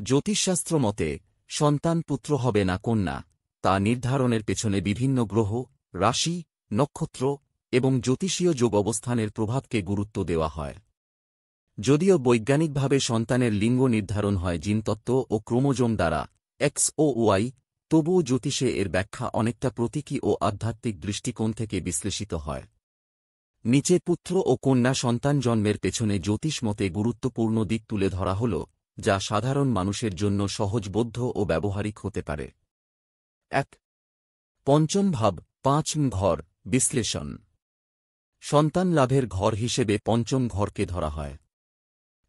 জ্যোতিষশাস্ত্র মতে সন্তান পুত্র হবে না কন্যা, তা নির্ধারণের পেছনে বিভিন্ন গ্রহ, রাশি, নক্ষত্র এবং জ্যোতিষীয় যোগ অবস্থানের প্রভাবকে গুরুত্ব দেওয়া হয়। যদিও বৈজ্ঞানিকভাবে সন্তানের লিঙ্গ নির্ধারণ হয় জিনতত্ত্ব ও ক্রোমোজোম দ্বারা, এক্স ও ওয়াই, তবুও জ্যোতিষে এর ব্যাখ্যা অনেকটা প্রতীকী ও আধ্যাত্মিক দৃষ্টিকোণ থেকে বিশ্লেষিত হয়। নিচে পুত্র ও কন্যা সন্তান জন্মের পেছনে জ্যোতিষ মতে গুরুত্বপূর্ণ দিক তুলে ধরা হল, যা সাধারণ মানুষের জন্য সহজবোধ্য ও ব্যবহারিক হতে পারে। ১. পঞ্চম ভাব, ৫ ঘর বিশ্লেষণ। সন্তান লাভের ঘর হিসেবে পঞ্চম ঘরকে ধরা হয়।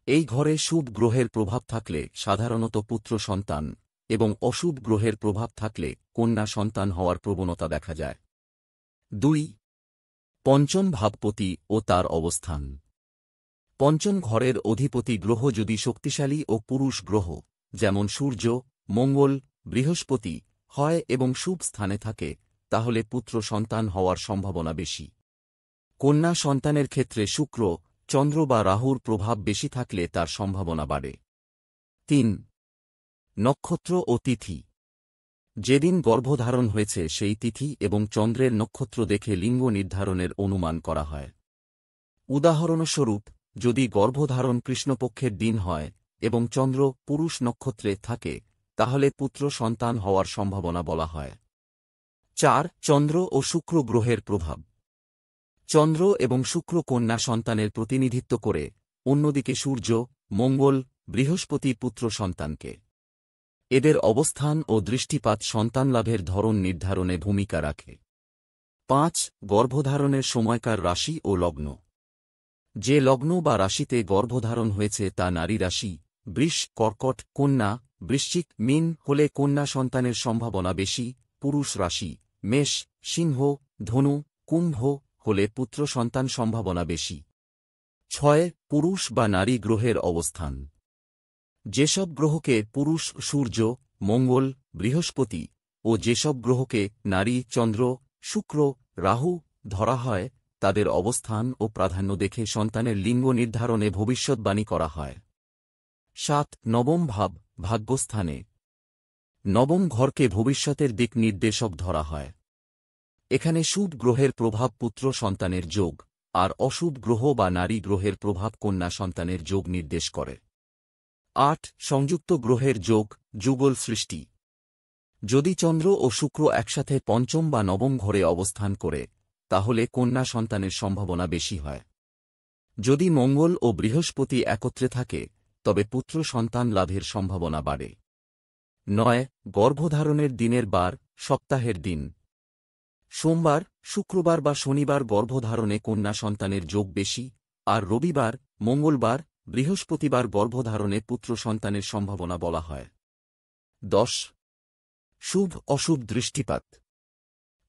এই ঘরে শুভ গ্রহের প্রভাব থাকলে সাধারণত পুত্র সন্তান এবং অশুভ গ্রহের প্রভাব থাকলে কন্যা সন্তান হওয়ার প্রবণতা দেখা যায়। ২. পঞ্চম ভাবপতি ও তার অবস্থান। পঞ্চম ঘরের অধিপতি গ্রহ যদি শক্তিশালী ও পুরুষ গ্রহ, যেমন সূর্য, মঙ্গল, বৃহস্পতি হয় এবং শুভ স্থানে থাকে, তাহলে পুত্র সন্তান হওয়ার সম্ভাবনা বেশি। কন্যা সন্তানের ক্ষেত্রে শুক্র, চন্দ্র বা রাহুর প্রভাব বেশি থাকলে তার সম্ভাবনা বাড়ে। ৩. নক্ষত্র ও তিথি। যেদিন গর্ভধারণ হয়েছে সেই তিথি এবং চন্দ্রের নক্ষত্র দেখে লিঙ্গ নির্ধারণের অনুমান করা হয়। উদাহরণস্বরূপ, যদি গর্ভধারণ কৃষ্ণপক্ষের দিন হয় এবং চন্দ্র পুরুষ নক্ষত্রে থাকে, তাহলে পুত্র সন্তান হওয়ার সম্ভাবনা বলা হয়। ৪. চন্দ্র ও শুক্র গ্রহের প্রভাব। চন্দ্র এবং শুক্র কন্যা সন্তানের প্রতিনিধিত্ব করে, অন্যদিকে সূর্য, মঙ্গল, বৃহস্পতি পুত্র সন্তানকে। এদের অবস্থান ও দৃষ্টিপাত সন্তানলাভের ধরন নির্ধারণে ভূমিকা রাখে। ৫. গর্ভধারণের সময়কার রাশি ও লগ্ন। যে লগ্ন বা রাশিতে গর্ভধারণ হয়েছে তা নারী রাশি, বৃষ, কর্কট, কন্যা, বৃশ্চিক, মীন হলে কন্যা সন্তানের সম্ভাবনা বেশি, পুরুষ রাশি, মেষ, সিংহ, ধনু, কুম্ভ হলে পুত্র সন্তান সম্ভাবনা বেশি। ৬. পুরুষ বা নারী গ্রহের অবস্থান। যেসব গ্রহকে পুরুষ সূর্য, মঙ্গল, বৃহস্পতি ও যেসব গ্রহকে নারী চন্দ্র, শুক্র, রাহু ধরা হয়, তাদের অবস্থান ও প্রাধান্য দেখে সন্তানের লিঙ্গ নির্ধারণে ভবিষ্যদ্বাণী করা হয়। ৭. নবম ভাব, ভাগ্যস্থানে। নবম ঘরকে ভবিষ্যতের দিক নির্দেশক ধরা হয়। এখানে শুভ গ্রহের প্রভাব পুত্র সন্তানের যোগ, আর অশুভ গ্রহ বা নারী গ্রহের প্রভাব কন্যা সন্তানের যোগ নির্দেশ করে। ৮. সংযুক্ত গ্রহের যোগ, যুগল সৃষ্টি। যদি চন্দ্র ও শুক্র একসাথে পঞ্চম বা নবম ঘরে অবস্থান করে, তাহলে কন্যা সন্তানের সম্ভাবনা বেশি হয়। যদি মঙ্গল ও বৃহস্পতি একত্রে থাকে, তবে পুত্র সন্তান লাভের সম্ভাবনা বাড়ে। ৯. গর্ভধারণের দিনের বার, সপ্তাহের দিন। সোমবার, শুক্রবার বা শনিবার গর্ভধারণে কন্যা সন্তানের যোগ বেশি, আর রবিবার, মঙ্গলবার, বৃহস্পতিবার গর্ভধারণে পুত্র সন্তানের সম্ভাবনা বলা হয়। ১০. শুভ অশুভ দৃষ্টিপাত।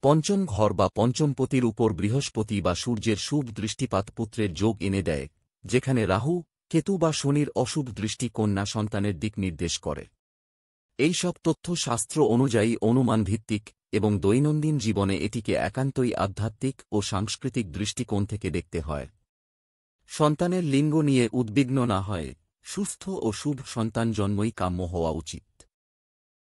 পঞ্চম ঘর বা পঞ্চমপতির উপর বৃহস্পতি বা সূর্যের শুভ দৃষ্টিপাত পুত্রের যোগ এনে দেয়, যেখানে রাহু, কেতু বা শনির অশুভ দৃষ্টি কন্যা সন্তানের দিক নির্দেশ করে। এই সব তথ্য শাস্ত্র অনুযায়ী অনুমান ভিত্তিক এবং দৈনন্দিন জীবনে এটিকে একান্তই আধ্যাত্মিক ও সাংস্কৃতিক দৃষ্টিকোণ থেকে দেখতে হয়। সন্তানের লিঙ্গ নিয়ে উদ্বিগ্ন না হয়, সুস্থ ও শুভ সন্তান জন্মই কাম্য হওয়া উচিত।